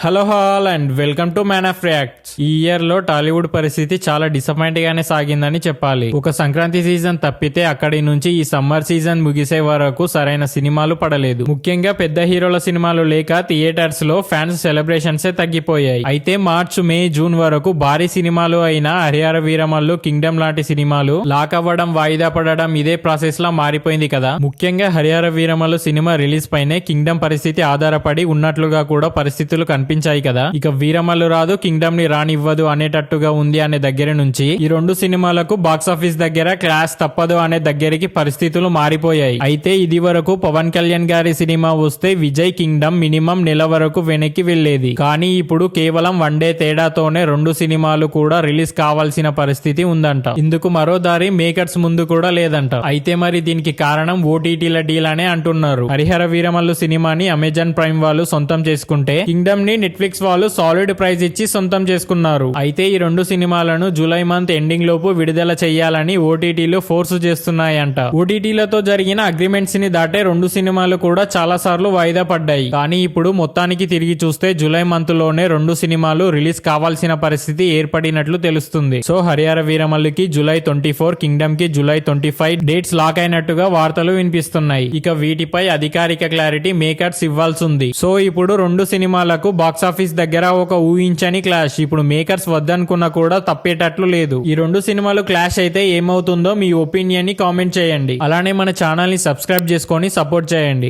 Hello hall and welcome to man of reacts. ఈ year లో టాలీవుడ్ పరిస్థితి చాలా డిసప్పాయింట్ గానే సాగిందని చెప్పాలి. ఒక సంక్రాంతి సీజన్ తప్పితే అక్కడి నుంచి ఈ సమ్మర్ సీజన్ ముగిసే వరకు సరైన సినిమాలు పడలేదు. ముఖ్యంగా పెద్ద హీరోల సినిమాలు లేక థియేటర్స్ లో ఫ్యాన్స్ సెలబ్రేషన్సే తగ్గిపోయాయి. అయితే మార్చ్ మే జూన్ వరకు భారీ సినిమాలు అయిన హరిహర వీరమల్లు, కింగ్డమ్ లాంటి సినిమాలు లాక్ అవ్వడం, వాయిదా పడడం ఇదే ప్రాసెస్ లా మారిపోయింది కదా. ముఖ్యంగా హరిహర వీరమల్లు సినిమా రిలీజ్ పైనే కింగ్డమ్ పరిస్థితి ఆధారపడి ఉన్నట్లుగా కూడా పరిస్థితులు కనిపించాయి కదా. ఇక వీరమల్లు రాదు, కింగ్డమ్ ని రానివ్వదు అనేటట్టుగా ఉంది అనే దగ్గర నుంచి ఈ రెండు సినిమాలకు బాక్సాఫీస్ దగ్గర క్లాస్ తప్పదు అనే దగ్గరికి పరిస్థితులు మారిపోయాయి. అయితే ఇది వరకు పవన్ కళ్యాణ్ గారి సినిమా వస్తే విజయ్ కింగ్డమ్ మినిమం నెల వరకు వెనక్కి వెళ్లేది. కానీ ఇప్పుడు కేవలం వన్ డే తేడాతోనే రెండు సినిమాలు కూడా రిలీజ్ కావాల్సిన పరిస్థితి ఉందంట. ఇందుకు మరో దారి మేకర్స్ ముందు కూడా లేదంట. అయితే మరి దీనికి కారణం ఓటీటీల డీల్ అనే అంటున్నారు. హరిహర వీరమల్లు సినిమాని అమెజాన్ ప్రైమ్ వాళ్ళు సొంతం చేసుకుంటే కింగ్డమ్ ని నెట్ఫ్లిక్స్ వాళ్ళు సాలిడ్ ప్రైజ్ ఇచ్చి సొంతం చేసుకున్నారు. అయితే ఈ రెండు సినిమాలను జూలై మంత్ ఎండింగ్ లోపు విడుదల చేయాలని ఓటీటీలు ఫోర్స్ చేస్తున్నాయంట. ఓటీటీలతో జరిగిన అగ్రిమెంట్స్ ని దాటే రెండు సినిమాలు కూడా చాలా సార్లు వాయిదా పడ్డాయి. కానీ ఇప్పుడు మొత్తానికి తిరిగి చూస్తే జూలై మంత్ లోనే రెండు సినిమాలు రిలీజ్ కావాల్సిన పరిస్థితి ఏర్పడినట్లు తెలుస్తుంది. సో హరిహర వీరమల్లుకి జూలై 24, కింగ్డమ్ కి జూలై 25 డేట్స్ లాక్ అయినట్టుగా వార్తలు వినిపిస్తున్నాయి. ఇక వీటిపై అధికారిక క్లారిటీ మేకర్స్ ఇవ్వాల్సి ఉంది. సో ఇప్పుడు రెండు సినిమాలకు బాక్సాఫీస్ దగ్గర ఒక ఊహించని క్లాష్. ఇప్పుడు మేకర్స్ వద్దనుకున్నా కూడా తప్పేటట్లు లేదు. ఈ రెండు సినిమాలు క్లాష్ అయితే ఏమవుతుందో మీ ఒపీనియన్ ని కామెంట్ చేయండి. అలానే మన ఛానల్ ని సబ్స్క్రైబ్ చేసుకొని సపోర్ట్ చేయండి.